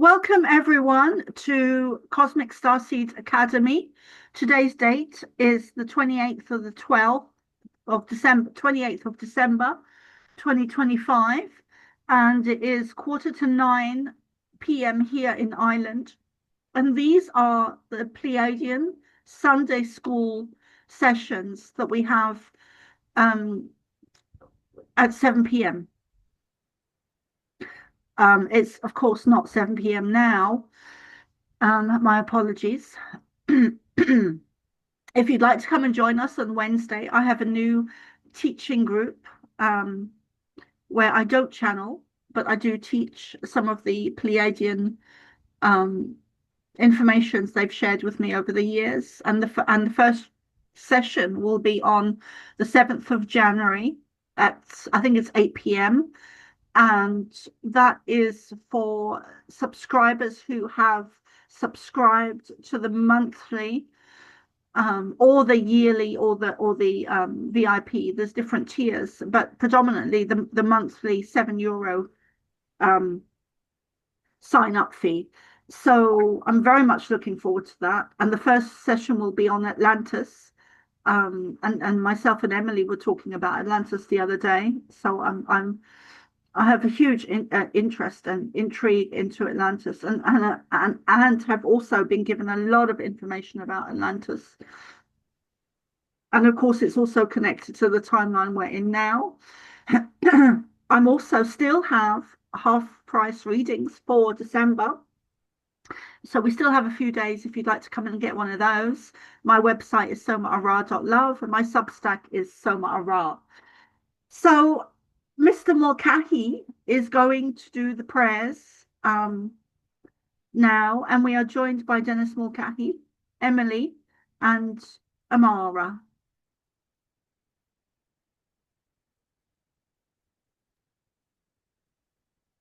Welcome everyone to Cosmic Starseed Academy. Today's date is the 28th of the 12th of December, 28th of December 2025, and it is 9:15 p.m. here in Ireland. And these are the Pleiadian Sunday school sessions that we have at 7 p.m. It's of course not 7 p.m. now. My apologies. If you'd like to come and join us on Wednesday, I have a new teaching group where I don't channel, but I do teach some of the Pleiadian informations they've shared with me over the years. And the first session will be on the 7th of January at, I think it's 8 p.m. And that is for subscribers who have subscribed to the monthly or the yearly or the VIP. There's different tiers, but predominantly the monthly €7 sign up fee. So I'm very much looking forward to that. And the first session will be on Atlantis. And myself and Emily were talking about Atlantis the other day. So I have a huge interest and intrigue into Atlantis, and have also been given a lot of information about Atlantis. And of course, it's also connected to the timeline we're in now. I'm also still have half price readings for December. So we still have a few days if you'd like to come and get one of those. My website is somaara.love and my Substack is somaara. So Mr. Mulcahy is going to do the prayers now, and we are joined by Dennis Mulcahy, Emily, and Amara.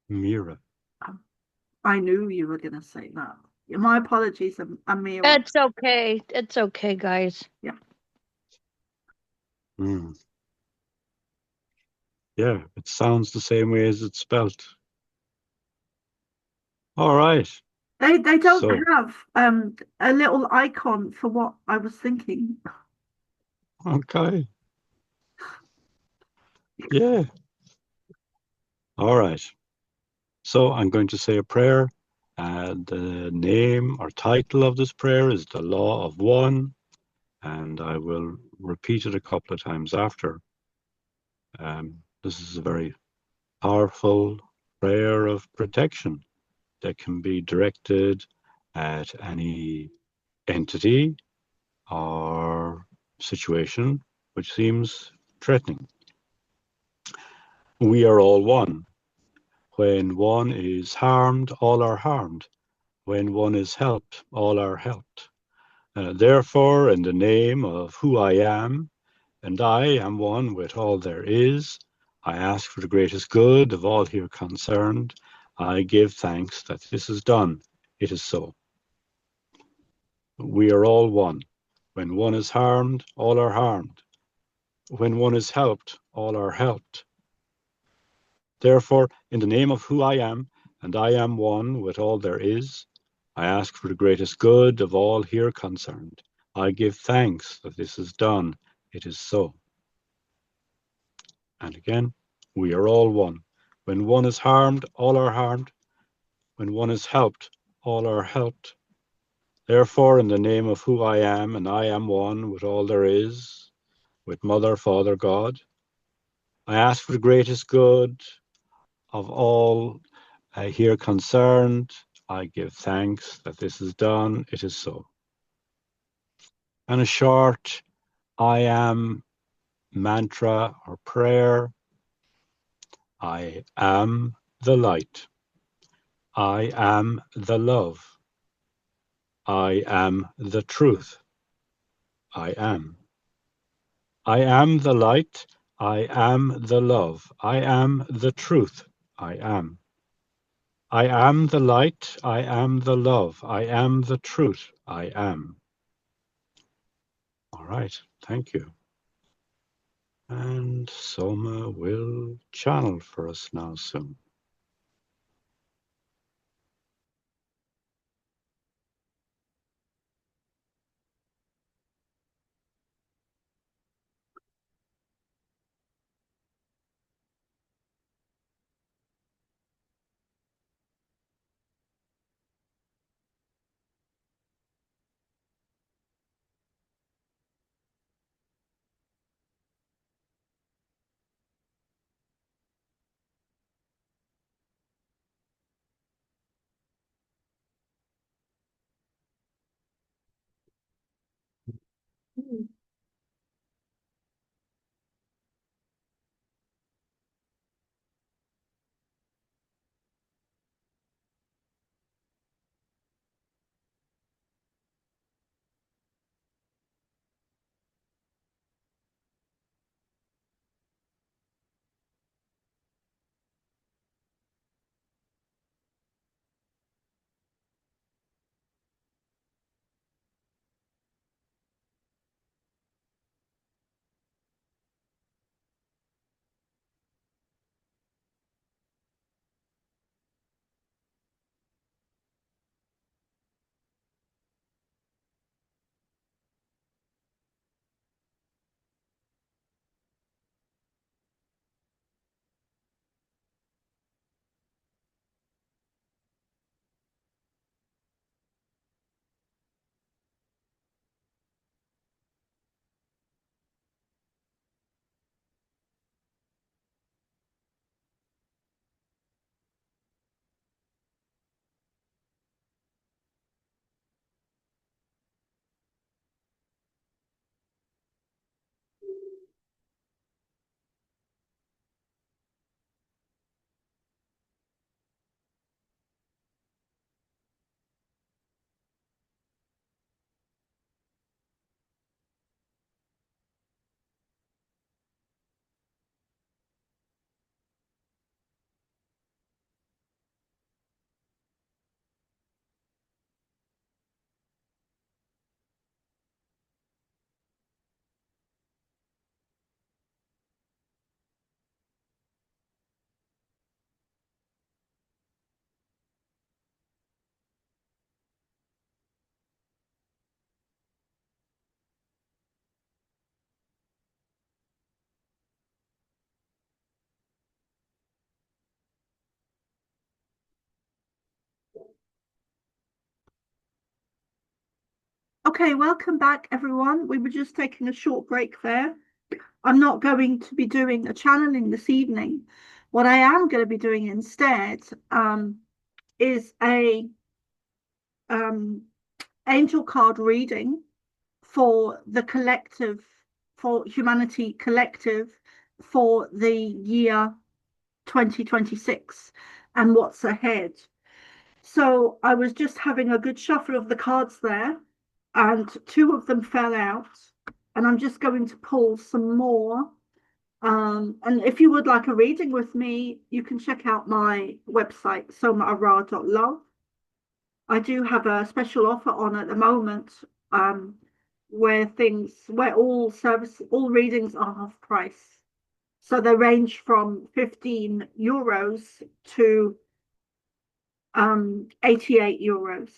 Mira. I knew you were going to say that. My apologies, Amira. It's okay. It's okay, guys. Yeah. Yeah, it sounds the same way as it's spelt. All right. They don't have a little icon for what I was thinking. Okay. Yeah. All right. So I'm going to say a prayer. The name or title of this prayer is The Law of One, and I will repeat it a couple of times after. This is a very powerful prayer of protection that can be directed at any entity or situation which seems threatening. We are all one. When one is harmed, all are harmed. When one is helped, all are helped. Therefore, in the name of who I am, and I am one with all there is, I ask for the greatest good of all here concerned. I give thanks that this is done. It is so. We are all one. When one is harmed, all are harmed. When one is helped, all are helped. Therefore, in the name of who I am, and I am one with all there is, I ask for the greatest good of all here concerned. I give thanks that this is done. It is so. And again, we are all one. When one is harmed, all are harmed. When one is helped, all are helped. Therefore, in the name of who I am, and I am one with all there is, with Mother, Father, God, I ask for the greatest good of all here concerned. I give thanks that this is done. It is so. And a short I am mantra or prayer. I am the light. I am the love. I am the truth. I am. I am the light. I am the love. I am the truth. I am. I am the light. I am the love. I am the truth. I am. All right. Thank you. And Soma will channel for us now soon. Mm. Okay, welcome back, everyone. We were just taking a short break there. I'm not going to be doing a channeling this evening. What I am going to be doing instead is a um, angel card reading for the collective, for humanity collective, for the year 2026 and what's ahead. So I was just having a good shuffle of the cards there, and two of them fell out. And I'm just going to pull some more. And if you would like a reading with me, you can check out my website, somaara.love. I do have a special offer on at the moment, um, where all readings are half price. So they range from €15 to 88 euros.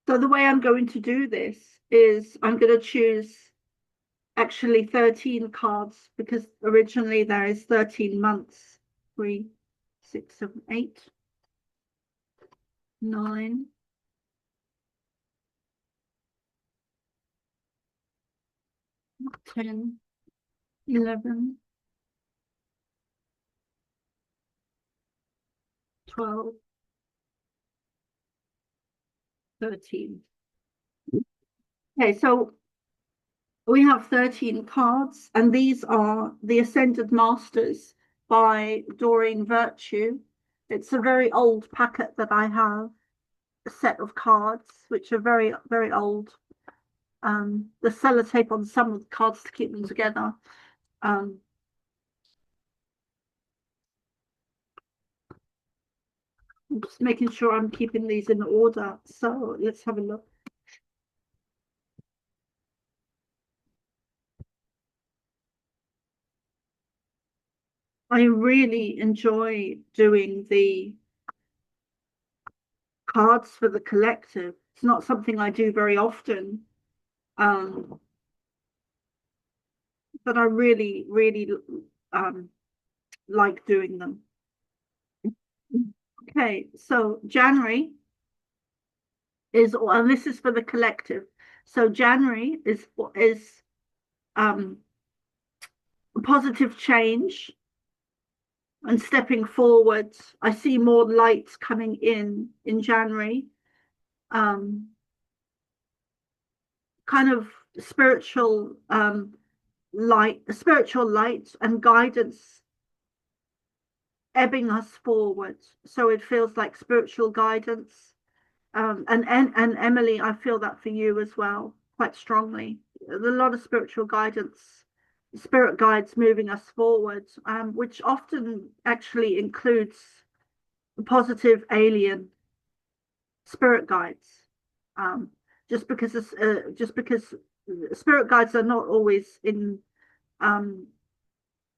So the way I'm going to do this is I'm going to choose actually 13 cards, because originally there is 13 months. 3, 6, 7, 8, 9, 10, 11, 12, 13. Okay, so we have 13 cards, and these are the Ascended Masters by Doreen Virtue. It's a very old packet that I have, a set of cards, which are very, very old. The sellotape on some of the cards to keep them together. Um, I'm just making sure I'm keeping these in order. So let's have a look. I really enjoy doing the cards for the collective. It's not something I do very often, um, but I really, really um, like doing them. Okay, so January and this is for the collective. So January is positive change and stepping forward. I see more light coming in January. Kind of spiritual light and guidance ebbing us forward. So it feels like spiritual guidance. And Emily, I feel that for you as well, quite strongly. There's a lot of spiritual guidance, spirit guides moving us forward, which often actually includes positive alien spirit guides. Just because spirit guides are not always in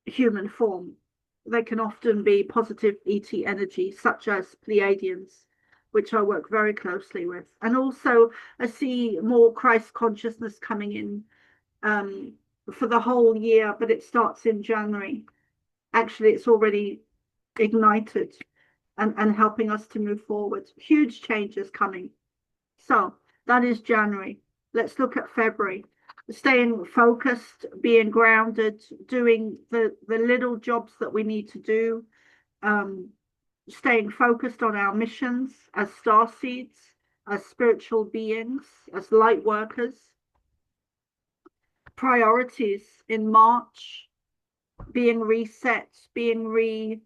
human form, they can often be positive ET energy, such as Pleiadians, which I work very closely with. And also, I see more Christ consciousness coming in for the whole year, but it starts in January. Actually, it's already ignited and helping us to move forward. Huge changes coming. So that is January. Let's look at February. Staying focused, being grounded, doing the little jobs that we need to do, staying focused on our missions as starseeds, as spiritual beings, as light workers. Priorities in March, being reset, being reset.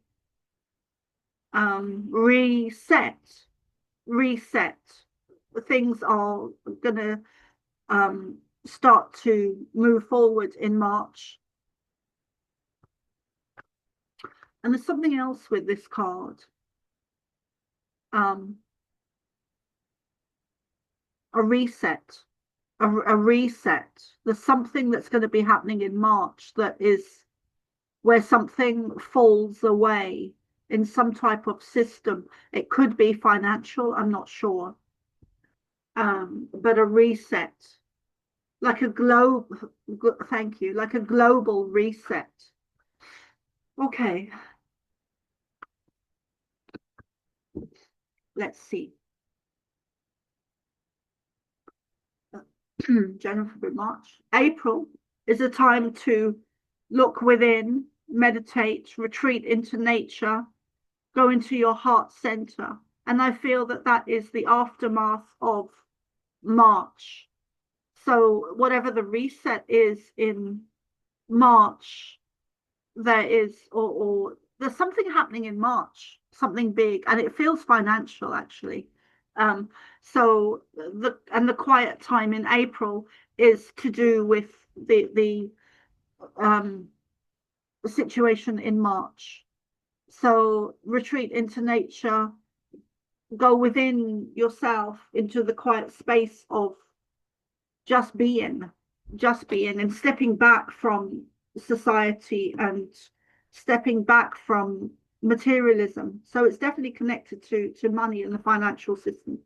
Things are going to start to move forward in March. And there's something else with this card. A reset. A reset. There's something that's going to be happening in March that is where something falls away in some type of system. It could be financial, I'm not sure. But a reset. Like a thank you, like a global reset. Okay. Let's see. January, February, March. April is a time to look within, meditate, retreat into nature, go into your heart center. And I feel that that is the aftermath of March. So whatever the reset is in March, there is, or there's something happening in March, something big, and it feels financial actually. So the quiet time in April is to do with the situation in March. So retreat into nature, go within yourself into the quiet space of just being and stepping back from society and stepping back from materialism. So it's definitely connected to money and the financial system.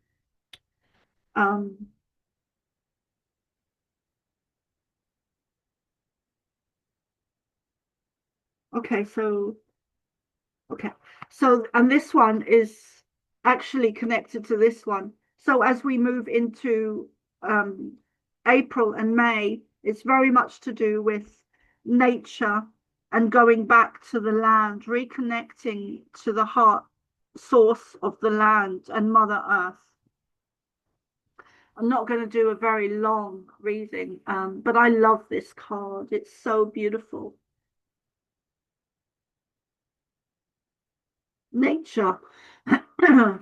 Okay, so and this one is actually connected to this one. So as we move into April and May, it's very much to do with nature and going back to the land, reconnecting to the heart source of the land and Mother Earth. I'm not going to do a very long reading, but I love this card. It's so beautiful. Nature,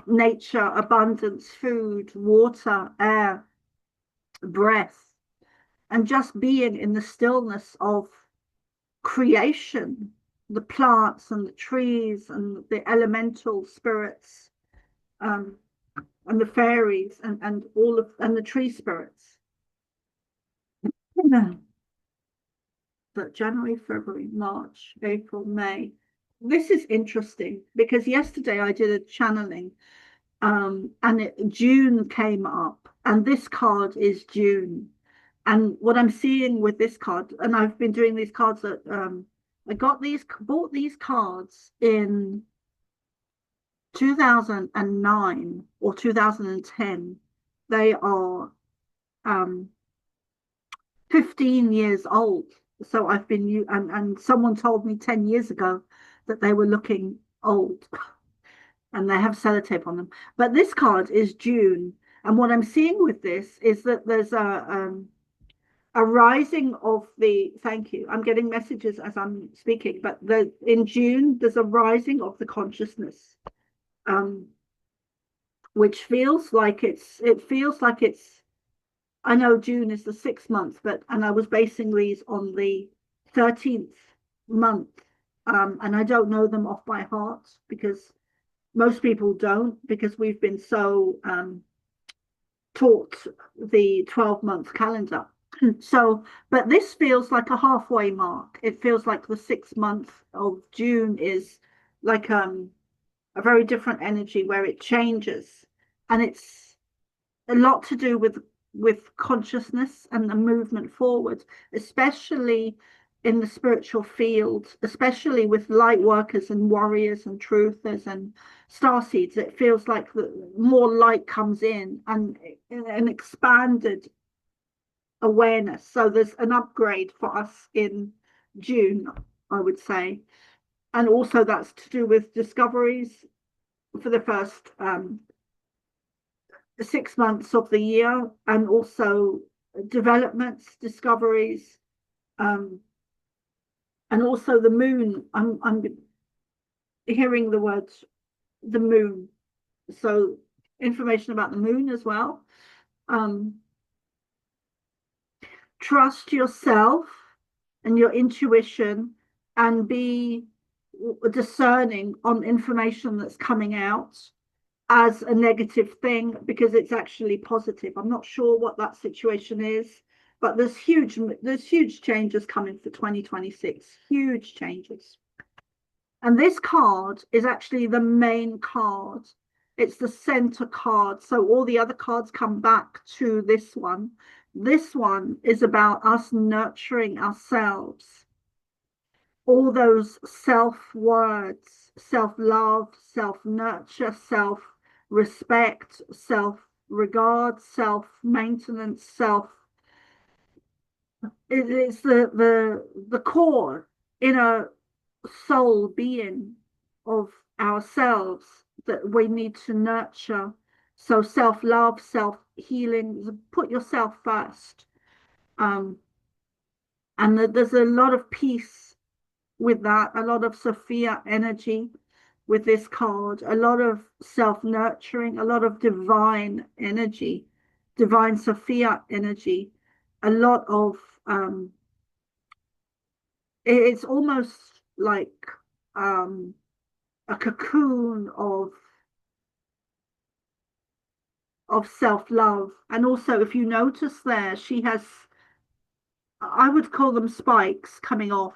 nature, abundance, food, water, air, breath, and just being in the stillness of creation, the plants and the trees and the elemental spirits, and the fairies and all of and the tree spirits. But January, February, March, April, May. This is interesting because yesterday I did a channeling, and June came up, and this card is June. And what I'm seeing with this card, and I've been doing these cards at, I bought these cards in 2009 or 2010, They are 15 years old. So I've been, and someone told me 10 years ago that they were looking old and they have sellotape on them. But this card is June. And what I'm seeing with this is that there's a rising of the, thank you, I'm getting messages as I'm speaking, but in June, there's a rising of the consciousness, which feels like it feels like it's, I know June is the 6th month, and I was basing these on the 13th month. And I don't know them off by heart because most people don't, because we've been so taught the 12-month calendar. So, but this feels like a halfway mark. It feels like the 6th month of June is like a very different energy where it changes, and it's a lot to do with consciousness and the movement forward, especially in the spiritual field, especially with light workers and warriors and truthers and starseeds. It feels like more light comes in and an expanded awareness. So there's an upgrade for us in June, I would say. And also that's to do with discoveries for the first 6 months of the year, and also developments, discoveries, and also the moon. I'm hearing the word the moon. So information about the moon as well. Trust yourself and your intuition, and be discerning on information that's coming out as a negative thing, because it's actually positive. I'm not sure what that situation is, but there's huge changes coming for 2026, huge changes. And this card is actually the main card. It's the center card. So all the other cards come back to this one. This one is about us nurturing ourselves. All those self-words, self-love, self-nurture, self-respect, self-regard, self-maintenance, it's the core inner soul being of ourselves that we need to nurture. So self-love, self-healing, put yourself first. And there's a lot of peace with that, a lot of Sophia energy with this card, a lot of self-nurturing, a lot of divine energy, divine Sophia energy, a lot of it's almost like a cocoon of self-love. And also, if you notice there, she has, I would call them spikes coming off.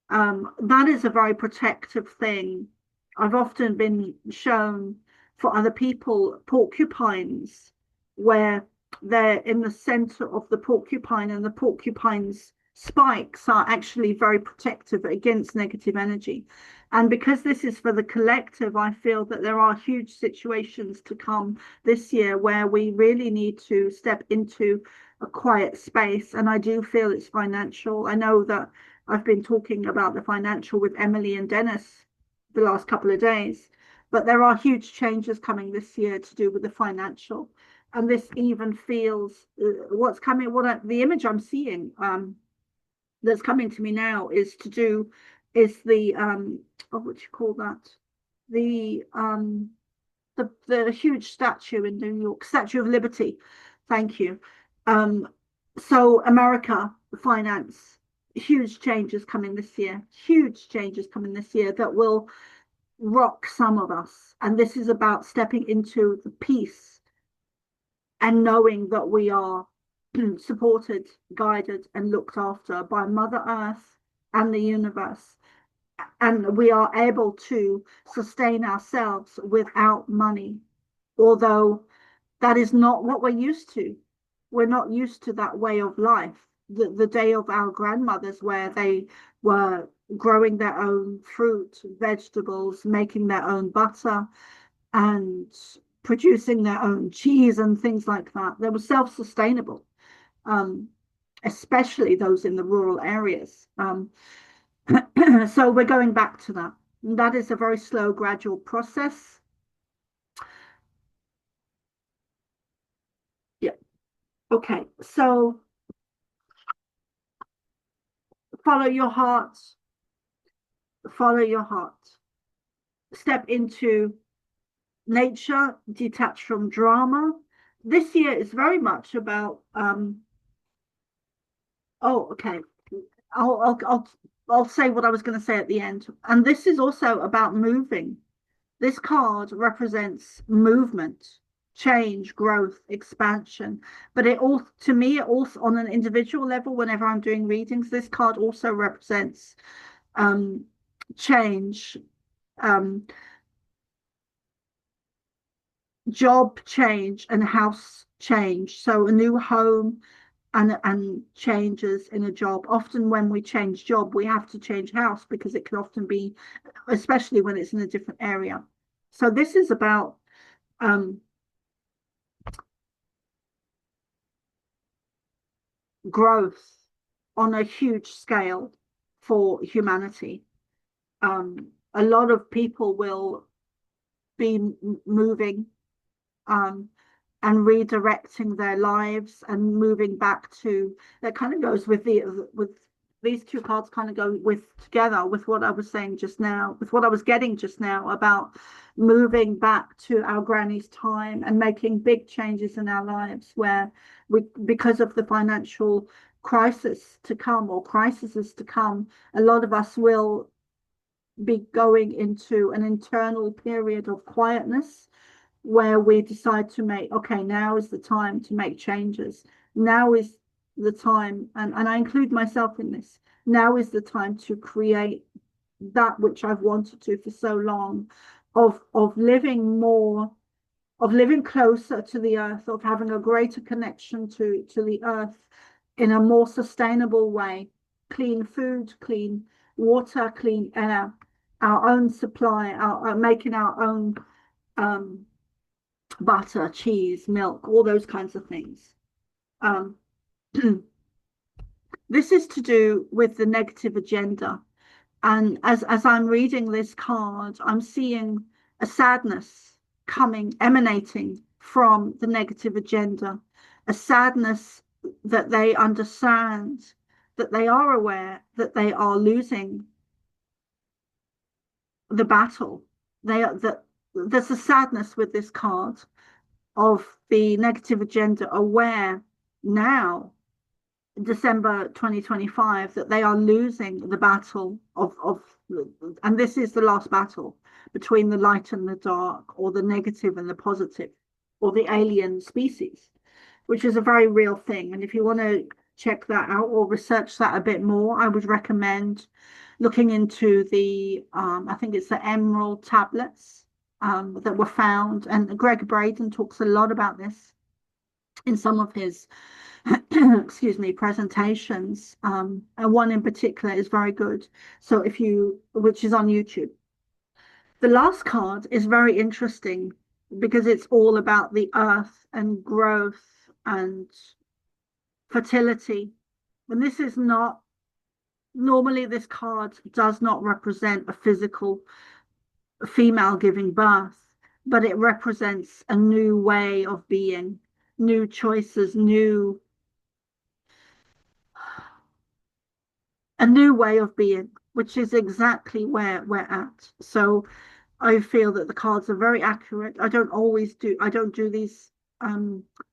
That is a very protective thing. I've often been shown for other people porcupines where they're in the center of the porcupine, and the porcupine's spikes are actually very protective against negative energy. And because this is for the collective, I feel that there are huge situations to come this year where we really need to step into a quiet space. And I do feel it's financial. I know that I've been talking about the financial with Emily and Dennis the last couple of days, but there are huge changes coming this year to do with the financial. And this even feels what's coming, the image I'm seeing that's coming to me now is the what do you call that? The huge statue in New York, Statue of Liberty. Thank you. So America, finance, huge changes coming this year, huge changes coming this year that will rock some of us. And this is about stepping into the peace and knowing that we are supported, guided, and looked after by Mother Earth and the universe. And we are able to sustain ourselves without money, although that is not what we're used to. We're not used to that way of life. The day of our grandmothers, where they were growing their own fruit, vegetables, making their own butter, and producing their own cheese and things like that. They were self-sustainable, especially those in the rural areas. So we're going back to that. And that is a very slow, gradual process. Yeah. Okay. So follow your heart. Follow your heart. Step into nature, detach from drama. This year is very much about oh, okay. I'll say what I was going to say at the end. And this is also about moving. This card represents movement, change, growth, expansion. But it all, to me, it also on an individual level, whenever I'm doing readings, this card also represents change, um, job change, and house change. So a new home and changes in a job. Often when we change job, we have to change house because it can often be, especially when it's in a different area. So this is about growth on a huge scale for humanity. A lot of people will be moving and redirecting their lives and moving back to, that kind of goes with these two cards kind of go with together with what I was saying just now, with what I was getting just now about moving back to our granny's time and making big changes in our lives where we, because of the financial crisis to come or crises to come, a lot of us will be going into an internal period of quietness where we decide to make, okay, now is the time to make changes. Now is the time, and I include myself in this, now is the time to create that which I've wanted to for so long, of living more, of living closer to the earth, of having a greater connection to the earth in a more sustainable way. Clean food, clean water, clean air, our own supply, making our own butter, cheese, milk, all those kinds of things. This is to do with the negative agenda. And as I'm reading this card, I'm seeing a sadness coming, emanating from the negative agenda, a sadness that they understand, that they are aware that they are losing the battle. That there's a sadness with this card of the negative agenda, aware now, December 2025, that they are losing the battle of, and this is the last battle between the light and the dark, or the negative and the positive, or the alien species, which is a very real thing. And if you want to check that out or research that a bit more, I would recommend looking into the, I think it's the emerald tablets that were found. And Greg Braden talks a lot about this in some of his excuse me, presentations. And one in particular is very good. So if you, which is on YouTube. The last card is very interesting because it's all about the earth and growth and fertility. And this is not, normally this card does not represent a physical female giving birth, but it represents a new way of being, new choices, a new way of being, which is exactly where we're at. So I feel that the cards are very accurate. I don't do these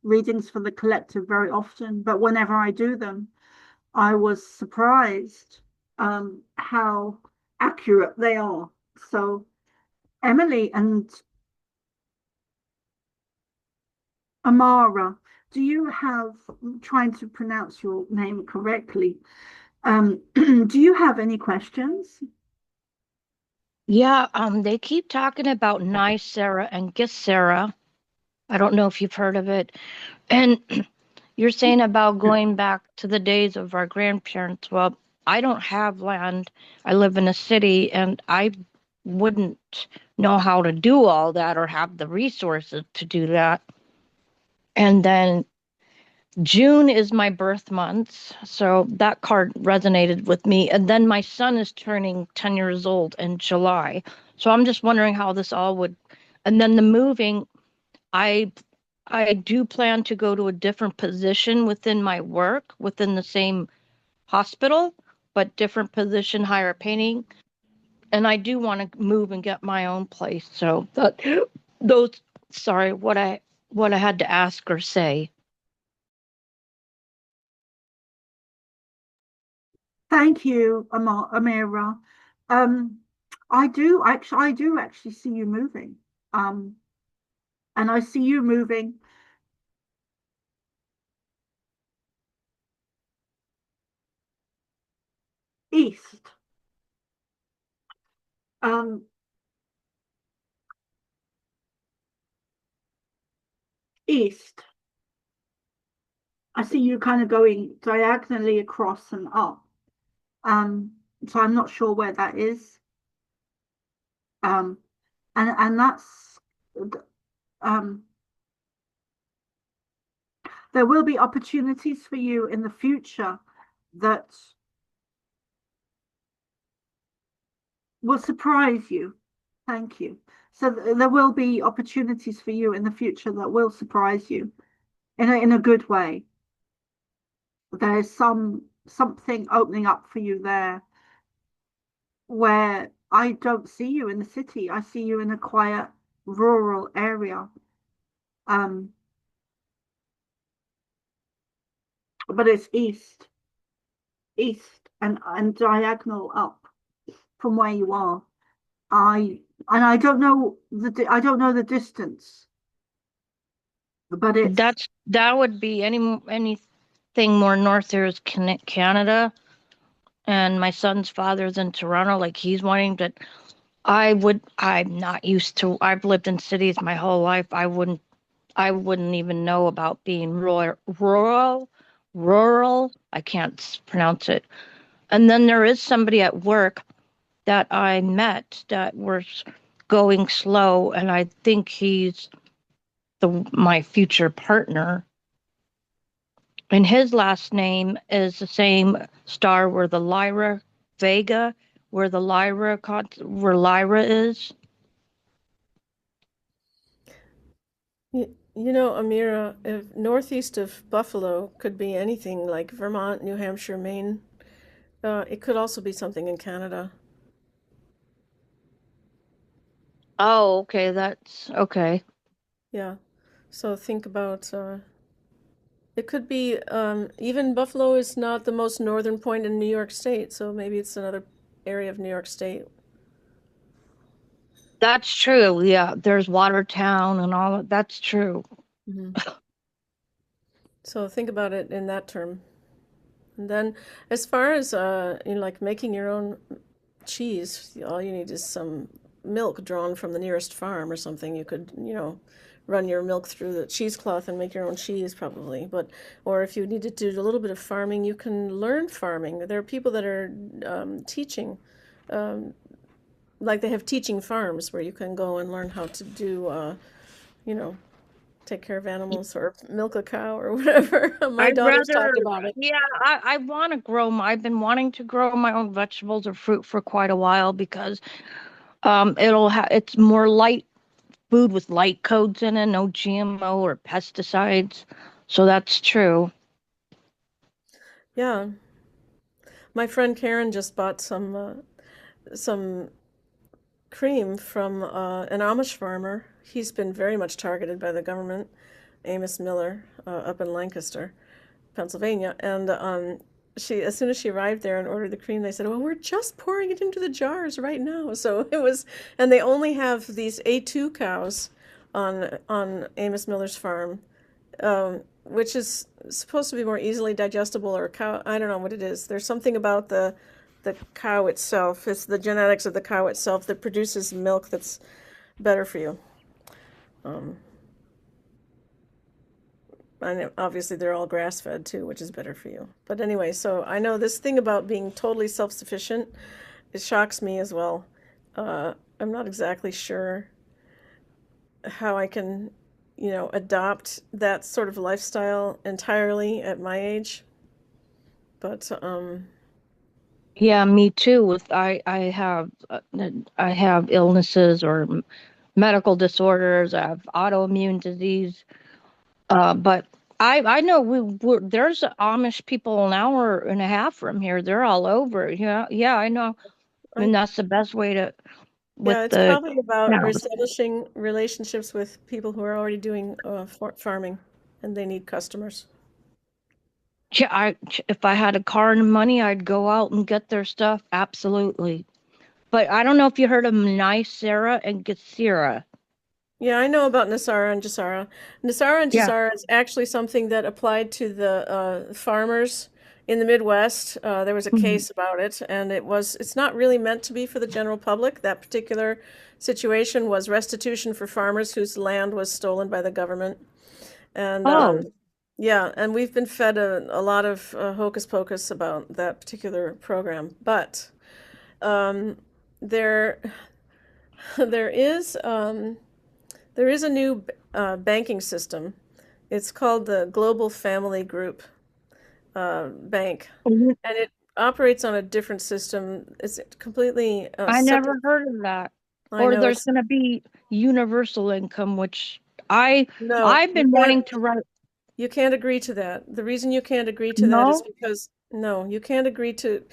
readings for the collective very often, but whenever I do them, I was surprised how accurate they are. So Emily and Amara, do you have, I'm trying to pronounce your name correctly, do you have any questions? Yeah, they keep talking about Sarah and Sarah. I don't know if you've heard of it. And you're saying about going back to the days of our grandparents. Well, I don't have land. I live in a city, and I wouldn't know how to do all that or have the resources to do that. And then June is my birth month, so that card resonated with me. And then my son is turning 10 years old in July. So I'm just wondering how this all would. And then the moving, I I do plan to go to a different position within my work, within the same hospital, but different position, higher paying. And I do want to move and get my own place. So that those sorry, what I had to ask or say. Thank you, Amira. Um, I do actually see you moving. Um, and I see you moving east. Um, East. I see you kind of going diagonally across and up. So I'm not sure where that is. Um, and that's um, there will be opportunities for you in the future that will surprise you. Thank you. So there will be opportunities for you in the future that will surprise you in a good way. There's something opening up for you there where I don't see you in the city. I see you in a quiet rural area. Um, but it's east and diagonal up from where you are. I don't know the distance, but it's That would be anything more north there is Canada, and my son's father's in Toronto. Like he's wanting to. I'm not used to. I've lived in cities my whole life. I wouldn't even know about being rural. I can't pronounce it. And then there is somebody at work that I met that was going slow, and I think he's my future partner. And his last name is the same star where the Lyra Vega, where Lyra is. You know, Amira, if northeast of Buffalo could be anything like Vermont, New Hampshire, Maine. It could also be something in Canada. Oh, okay, that's okay. Yeah. So think about it could be even Buffalo is not the most northern point in New York State, so maybe it's another area of New York State. That's true. Yeah, there's Watertown and all of that's true. Hmm. So think about it in that term. And then as far as like making your own cheese, all you need is some milk drawn from the nearest farm or something. You could, run your milk through the cheesecloth and make your own cheese probably. But or if you needed to do a little bit of farming, you can learn farming. There are people that are teaching, um, like they have teaching farms where you can go and learn how to do, you know, take care of animals or milk a cow or whatever. My I'd daughter's rather, talked about it. yeah, I want to grow I've been wanting to grow my own vegetables or fruit for quite a while because it's more light food with light codes in it, no GMO or pesticides. So that's true. Yeah, my friend Karen just bought some cream from an Amish farmer. He's been very much targeted by the government, Amos Miller, up in Lancaster, Pennsylvania. And as soon as she arrived there and ordered the cream, they said, "Well, we're just pouring it into the jars right now." So it was, and they only have these A2 cows on Amos Miller's farm, which is supposed to be more easily digestible or cow. I don't know what it is. There's something about the cow itself. It's the genetics of the cow itself that produces milk that's better for you. Um, and obviously they're all grass fed too, which is better for you. But anyway, so I know this thing about being totally self sufficient, it shocks me as well. I'm not exactly sure how I can, adopt that sort of lifestyle entirely at my age. But Yeah, me too. I have illnesses or medical disorders. I have autoimmune disease. But I know there's Amish people an hour and a half from here. They're all over. Yeah, yeah, I know. I, And that's the best way to with yeah, it's the probably about cows. establishing relationships with people who are already doing farming, and they need customers. Yeah, if I had a car and money, I'd go out and get their stuff. Absolutely. But I don't know if you heard of Sarah and Gesira. Yeah, I know about Nasara and Jasara. Nasara and Yeah. Jasara is actually something that applied to the farmers in the Midwest. There was a Mhm. case about it, and it's not really meant to be for the general public. That particular situation was restitution for farmers whose land was stolen by the government. And Oh, yeah, and we've been fed a lot of hocus pocus about that particular program. But um, there, there is. There is a new banking system. It's called the Global Family Group Bank, mhm. and it operates on a different system. It's completely I separate. never heard of that. I Or know there's it's going to be universal income, which I no, I've been wanting to write. you can't agree to that. The reason you can't agree to that is No. because no, you can't agree to.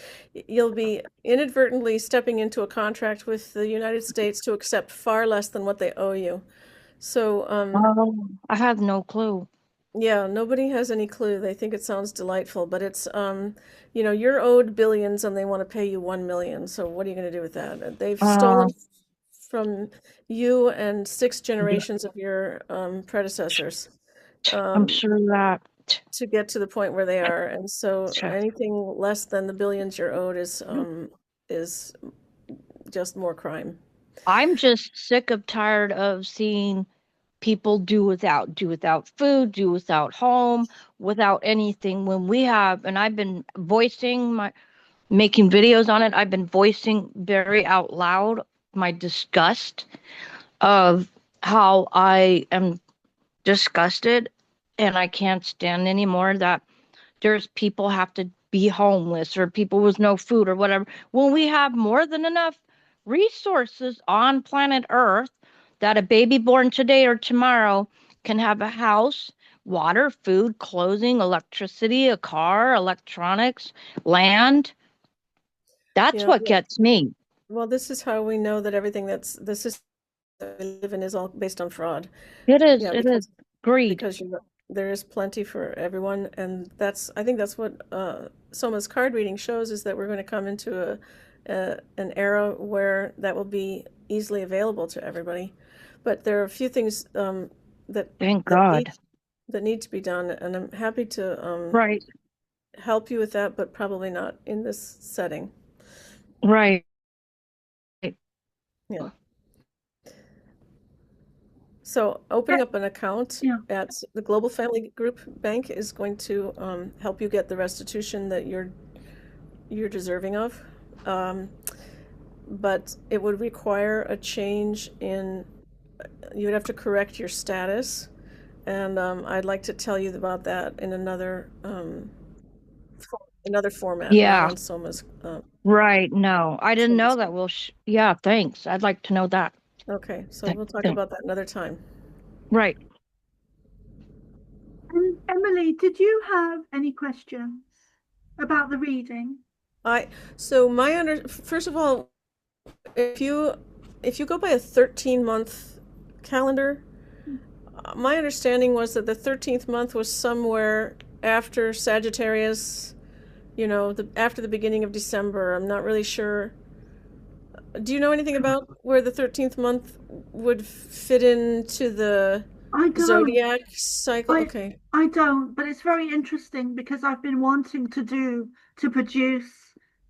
You'll be inadvertently stepping into a contract with the United States to accept far less than what they owe you. So, Oh, I have no clue. yeah, nobody has any clue. They think it sounds delightful, but it's you're owed billions and they want to pay you 1 million. So what are you going to do with that? They've Uh, stolen from you and six generations of your predecessors I'm um, sure that. to get to the point where they are. And so anything less than the billions you're owed is just more crime. I'm just sick of tired of seeing people do without food, do without home, without anything when we have, and I've been making videos on it. I've been voicing very out loud my disgust of how I am disgusted and I can't stand anymore that there's people have to be homeless or people with no food or whatever when we have more than enough resources on planet Earth that a baby born today or tomorrow can have a house, water, food, clothing, electricity, a car, electronics, land. That's Yeah, what gets me. well, this is how we know that everything the system that we live in is all based on fraud. Yeah, It is greed. because there is plenty for everyone, and I think that's what Soma's card reading shows is that we're going to come into an era where that will be easily available to everybody. But there are a few things that Thank that God. need to be done, and I'm happy to Right, help you with that, but probably not in this setting. right. Yeah. So opening up an account Yeah. at the Global Family Group Bank is going to help you get the restitution that you're deserving of. Um, but it would require a change in, you would have to correct your status. And I'd like to tell you about that in another format, not Yeah, on Soma's. right. No, I didn't know Soma's. that. Well, yeah, thanks. I'd like to know that. Okay, so Thank, we'll talk thank. about that another time. Right. And Emily, did you have any questions about the reading? So first of all, if you go by a 13-month calendar, my understanding was that the 13th month was somewhere after Sagittarius, after the beginning of December. I'm not really sure. Do you know anything about where the 13th month would fit into the I don't. zodiac cycle? I Okay. I don't, but it's very interesting because I've been wanting to produce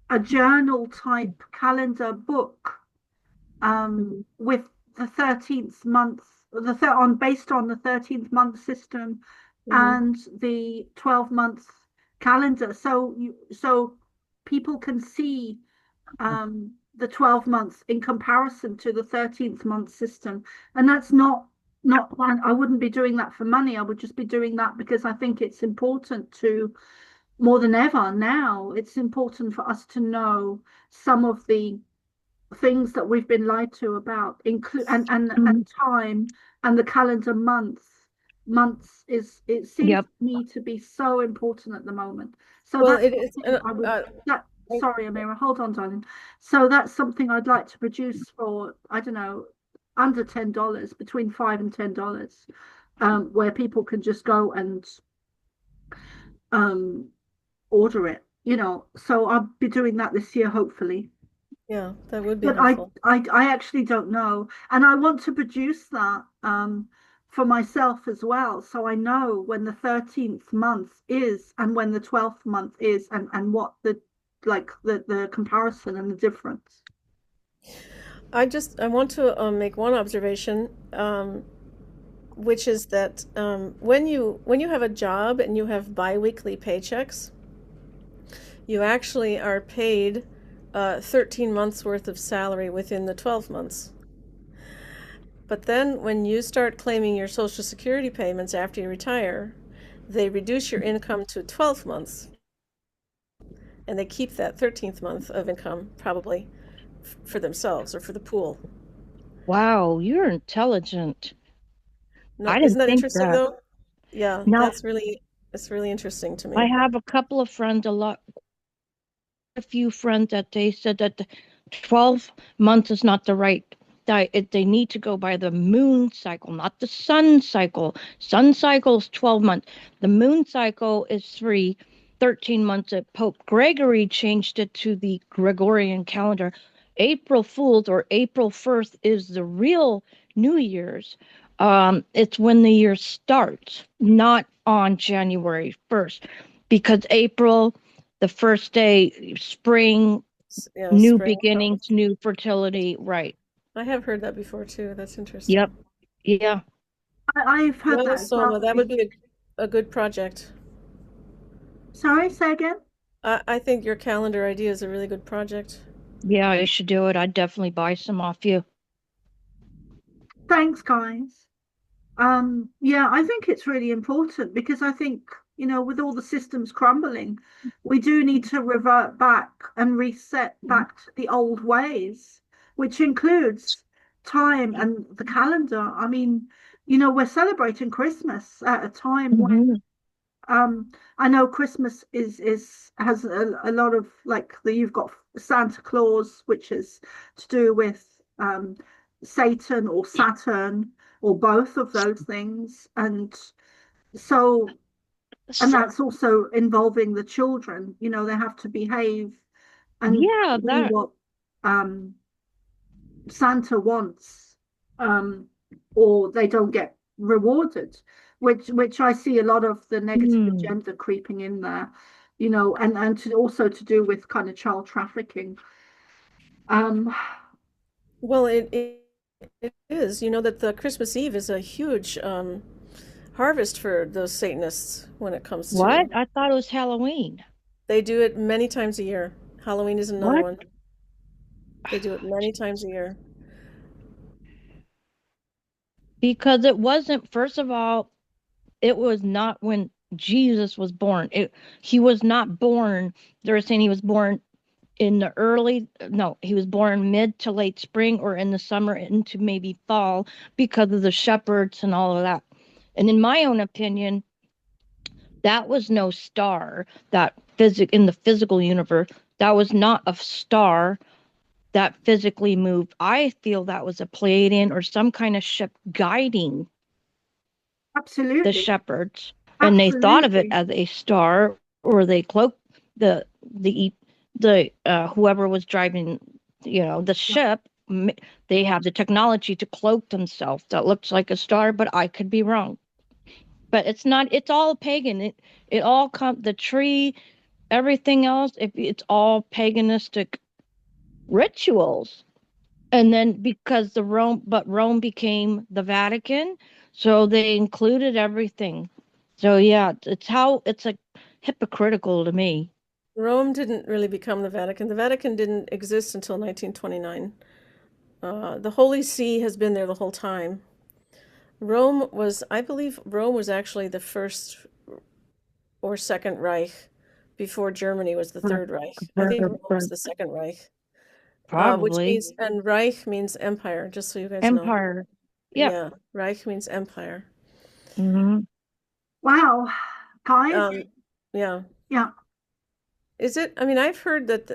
a journal type calendar book with the 13th month based on the 13th month system Mhm. and the 12 month calendar so people can see the 12 months in comparison to the 13th month system. And that's not I wouldn't be doing that for money. I would just be doing that because I think it's important to, more than ever now, it's important for us to know some of the things that we've been lied to about, include and time and the calendar months is, it seems Yep. to me to be so important at the moment. So Well, that's it is. something I would sorry, Amira, hold on, darling. So that's something I'd like to produce for, I don't know, under $10, between $5 and $10, where people can just go and order it, So I'll be doing that this year, hopefully. Yeah, that would be But helpful. I actually don't know. And I want to produce that for myself as well. So I know when the 13th month is and when the 12th month is, and what the comparison and the difference. I want to make one observation, which is that when you have a job and you have biweekly paychecks, you actually are paid 13 months worth of salary within the 12 months. But then when you start claiming your Social Security payments after you retire, they reduce your income to 12 months. And they keep that 13th month of income probably for themselves or for the pool. Wow, you're intelligent. No, I isn't didn't that think interesting that. though? Yeah, Now, it's really interesting to I me. have a couple of friends, a few friends that they said that the 12 months is not the right they need to go by the moon cycle, not the sun cycle. Sun cycle is 12 months. The moon cycle is 13 months. Pope Gregory changed it to the Gregorian calendar. April Fool's or April 1st is the real New Year's. It's when the year starts, not on January 1st, because April, the first day, spring, Yeah, new spring. beginnings, new fertility, right? I have heard that before too. That's interesting. Yep. Yeah. I've heard Well, that as well. Soma, that would be a good project. Sorry, say again. I think your calendar idea is a really good project. Yeah, you should do it. I'd definitely buy some off you. Thanks, guys. Yeah, I think it's really important because I think, with all the systems crumbling, we do need to revert back and reset back to the old ways, which includes time and the calendar. I mean, we're celebrating Christmas at a time when Mhm. I know Christmas has a lot of, like, you've got Santa Claus, which is to do with Satan or Saturn or both of those things, and so that's also involving the children. They have to behave and Yeah, do that. what um, Santa wants, or they don't get rewarded, which I see a lot of the negative Mm. agenda creeping in there, and also to do with kind of child trafficking. Um, Well, it is. You know that the Christmas Eve is a huge harvest for those Satanists when it comes What? to. I thought it was Halloween. They do it many times a year. Halloween is another What? one. They do it many times a year. Because it wasn't, first of all, it was not when Jesus was born. He was not born. They're saying he was born in the no, he was born mid to late spring or in the summer into maybe fall because of the shepherds and all of that. And in my own opinion, that was no star in the physical universe. That was not a star that physically moved. I feel that was a Pleiadian or some kind of ship guiding the Absolutely, shepherds, and they thought of it absolutely. as a star, or they cloaked the whoever was driving, the ship. They have the technology to cloak themselves. That looks like a star, but I could be wrong. But it's not. It's all pagan. It all the tree, everything else. If it's all paganistic rituals. And then because Rome became the Vatican, so they included everything. So yeah, it's like hypocritical to me. Rome didn't really become the Vatican. The Vatican didn't exist until 1929. The Holy See has been there the whole time. I believe Rome was actually the first or second Reich before Germany was the Third Reich. I think Rome was the Second Reich, which Probably. means, and Reich means empire, just so you guys know. Empire. Yep. Yeah, Reich means empire. hmm Wow, guys. Yeah. Yeah. Is it? I mean, I've heard that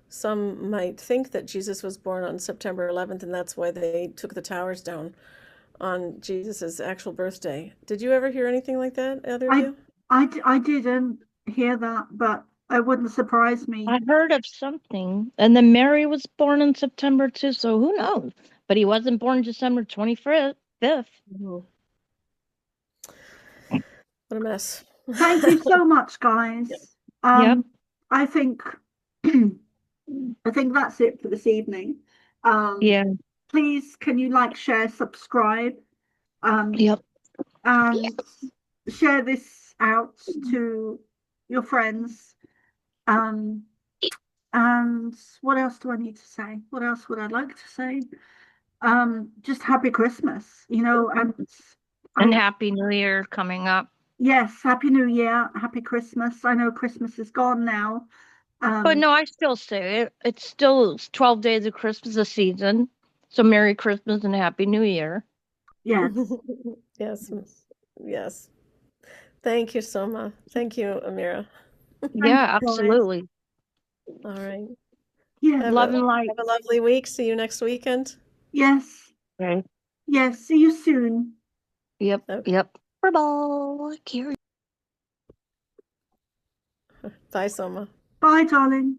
some might think that Jesus was born on September 11th, and that's why they took the towers down on Jesus's actual birthday. Did you ever hear anything like that, either of you? I didn't hear that, but it wouldn't surprise me. I heard of something. And then Mary was born in September too, so who knows? But he wasn't born December 25th. Mhm. What a mess. Thank you so much, guys. Yep. I think that's it for this evening. Yeah. Please, can you like, share, subscribe, Yep. and share this out to your friends. And what else do I need to say? What else would I like to say? Just happy Christmas, And Happy New Year coming up. yes, Happy New Year, Happy Christmas. I know Christmas is gone now. But no, I still say it. It's still 12 days of Christmas a season. So Merry Christmas and Happy New Year. Yes. Yes. Yes. Thank you, Soma. Thank you, Amira. Yeah, you, guys. absolutely. All right. Yeah. Love and light. Have a lovely week. See you next weekend. Yes. Okay. Yes. See you soon. Yep. Okay. Yep. Bye-bye. Bye, Soma. Bye, darling.